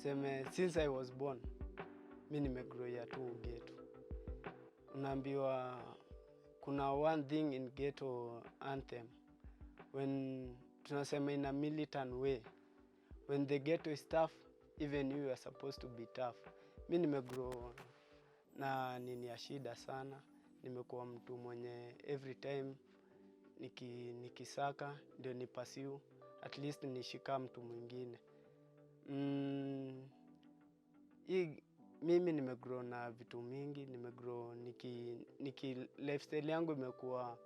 Seme since I was born, mimi nimegrow ya tu ghetto. Unaambiwa kuna one thing in ghetto anthem. When tunasema in a militant way, when the ghetto is tough, even you are supposed to be tough. Mimi nimegrow na nini ya shida sana. Nimekuwa mtu mwenye every time nikisaka ndio ni pursue, at least nishika mtu mwingine. Mimi nimegrow na vitu mingi, nimegrow lifestyle yangu imekuwa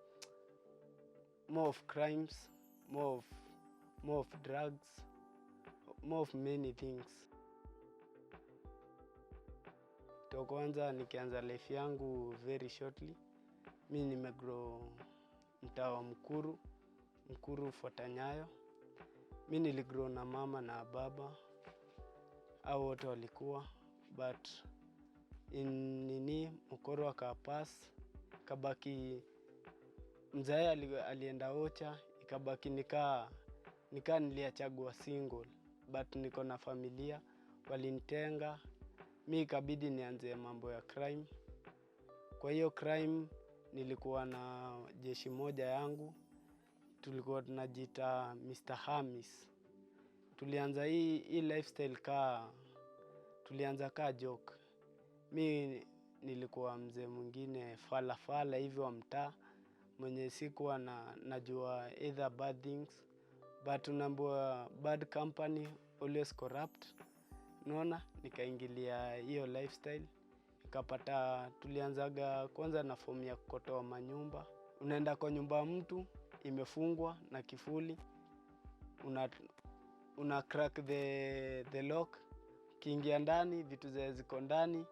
more of crimes, more of drugs, more of many things. Kwanza nikianza life yangu very shortly, mimi nimegrow mtaa wa Mkuru fuata Nyayo. Mimi niligrow na mama na baba, hao wote walikuwa, but mkoro akapass, kabaki mzae alienda Ocha, ikabaki nika niliachagua single, but niko na familia, walinitenga. Mimi ikabidi nianze mambo ya crime. Kwa hiyo crime nilikuwa na jeshi moja yangu, tulikuwa tunajiita Mr. Hamis. Tulianza hii lifestyle tulianza joke. Mimi nilikuwa mzee mwingine fala hivyo wa mtaa, mwenye sikuwa najua either bad things, but unaambiwa bad company always corrupt. Unaona, nikaingilia hiyo lifestyle. Nikapata tulianzaga kwanza na form ya kukotoa manyumba. Unaenda kwa nyumba mtu imefungwa na kifuli, una crack the lock, kiingia ndani vitu ziko ndani,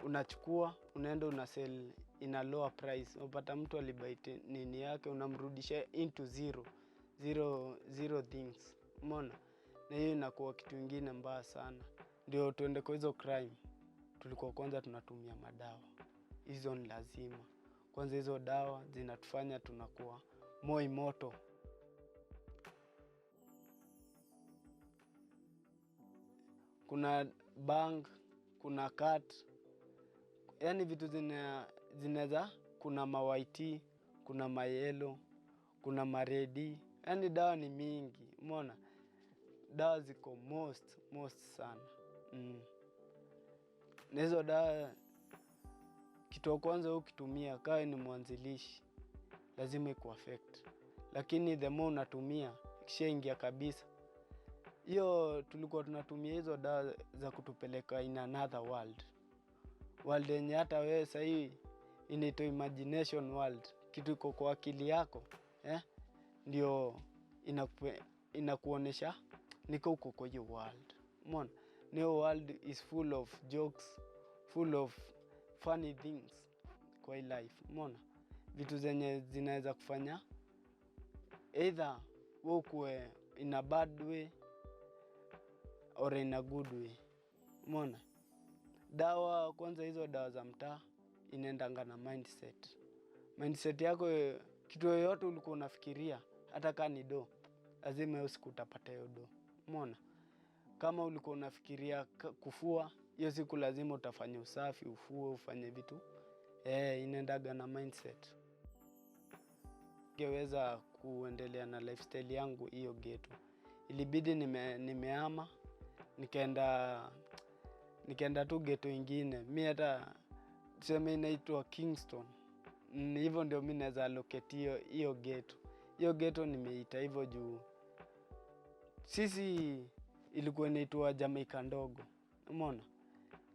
unachukua, unaenda una sell in a lower price. Unapata mtu alibaite nini yake, unamrudisha into zero things. Umeona? Na hiyo inakuwa kitu kingine mbaya sana. Ndio tuende kwa hizo crime, tulikuwa kwanza tunatumia madawa. Hizo ni lazima. Kwanza hizo dawa zinatufanya tunakuwa more immortal. Kuna bang, kuna cut. Yaani vitu zinaweza, kuna mawaiti, kuna mayelo, kuna maredi. Yaani dawa ni mingi. Umeona? Dawa ziko most sana. Na hizo dawa kitu kwanza ukitumia kawe ni mwanzilishi, lazima iku affect. Lakini the more unatumia ikishaingia kabisa. Hiyo tulikuwa tunatumia hizo dawa za kutupeleka in another world. World yenye hata wewe sasa hii inaitwa imagination world. Kitu iko kwa akili yako, ndio inakuonesha niko huko kwa hiyo world. Umeona? New world is full of jokes, full of funny things kwa hii life. Umeona? Vitu zenye zinaweza kufanya either ukue in a bad way or in a good way. Umeona? Dawa kwanza, hizo dawa za mtaa inaendanga na mindset. Mindset yako, kitu yoyote ulikuwa unafikiria, hata kama ni do, lazima usiku utapata hiyo do. Umeona? Kama ulikuwa unafikiria kufua, hiyo siku lazima utafanya usafi, ufue, ufanye vitu. Inaendaga na mindset. Ningeweza kuendelea na lifestyle yangu hiyo ghetto, ilibidi nimehama, nikaenda tu ghetto ingine. Mimi hata tuseme inaitwa Kingston. Hivyo ndio mimi naweza allocate hiyo ghetto. Hiyo ghetto nimeita hivyo juu sisi ilikuwa inaitwa Jamaica ndogo. Umeona?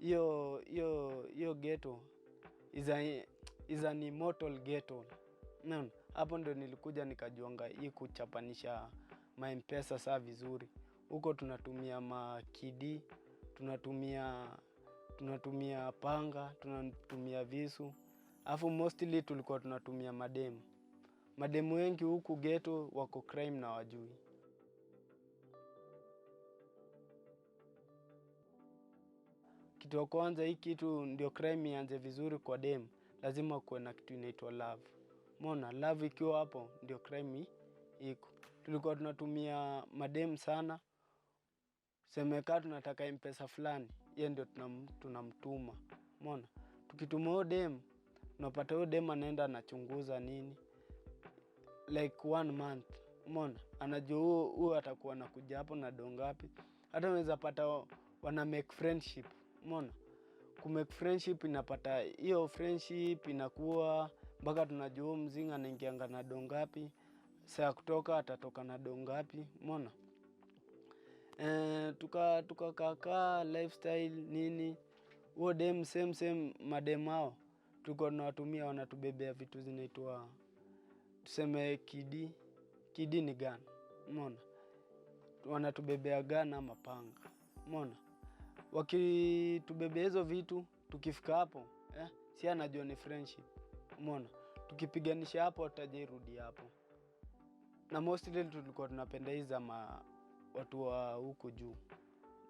Hiyo ghetto is an immortal ghetto. Umeona? Hapo ndio nilikuja nikajuanga hii kuchapanisha M-Pesa saa vizuri. Huko tunatumia makidi, tunatumia panga, tunatumia visu. Alafu mostly tulikuwa tunatumia mademu. Mademu wengi huku ghetto wako crime na wajui. Kitu ya kwanza, hii kitu ndio crime ianze vizuri kwa dem, lazima kuwe na kitu inaitwa love. Umeona? Love ikiwa hapo ndio crime iko. Tulikuwa tunatumia madem sana. Semeka tunataka mpesa fulani, yeye ndio tunamtuma. Umeona? Tukituma huyo dem, unapata huyo dem anaenda anachunguza nini like 1 month. Umeona? Anajua huyo atakuwa anakuja hapo na do ngapi. Hata unaweza pata wana make friendship. Umeona? Ku make friendship inapata hiyo friendship inakuwa mpaka tunajua mzinga anaingianga na do ngapi. Saa kutoka atatoka na do ngapi. Umeona? Tukakaa lifestyle nini. Huo dem same madem hao tuko tunawatumia, wanatubebea vitu zinaitwa tuseme kidi ni gun. Umeona? Wanatubebea gun ama panga. Umeona? Wakitubebea hizo vitu, tukifika hapo si anajua ni friendship. Umeona? Tukipiganisha hapo atajirudi hapo. Na mostly tulikuwa tunapenda hizo watu wa huku juu.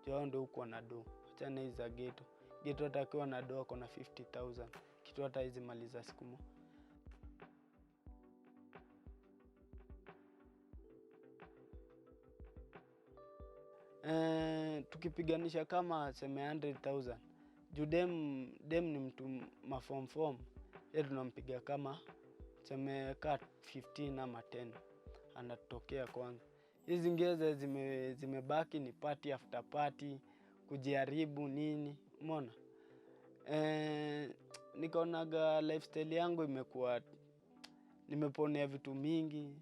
Jao ndio huko na do. Achana hizo za ghetto. Ghetto atakiwa na do ako na 50,000. Kitu hata hizi maliza siku moja. Tukipiganisha kama seme 100,000. Juu dem ni mtu form. Yeye tunampiga kama seme 15 ama 10. Anatokea kwanza. Hizi ngeze zimebaki ni party after party, kujaribu nini. Umeona? Nikaonaga lifestyle yangu imekuwa nimeponea vitu mingi.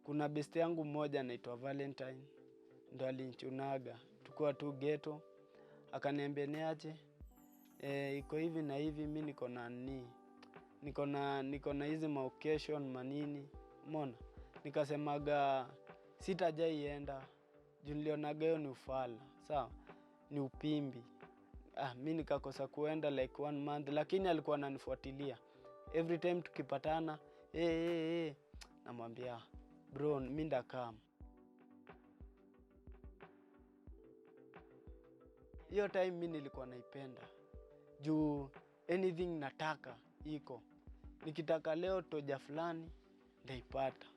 Kuna best yangu mmoja anaitwa Valentine, ndo alinichunaga. Tukua tu ghetto, akaniambia niaje, iko hivi na hivi, mimi niko na hizi occasion manini. Umeona? Nikasemaga sitajaienda, juu nilionaga hiyo ni ufala. Sawa? Ni upimbi. Mimi nikakosa kuenda like 1 month, lakini alikuwa ananifuatilia. Every time tukipatana, namwambia bro, mimi ndakam. Hiyo time mimi nilikuwa naipenda. Juu anything nataka iko. Nikitaka leo toja fulani, ndaipata.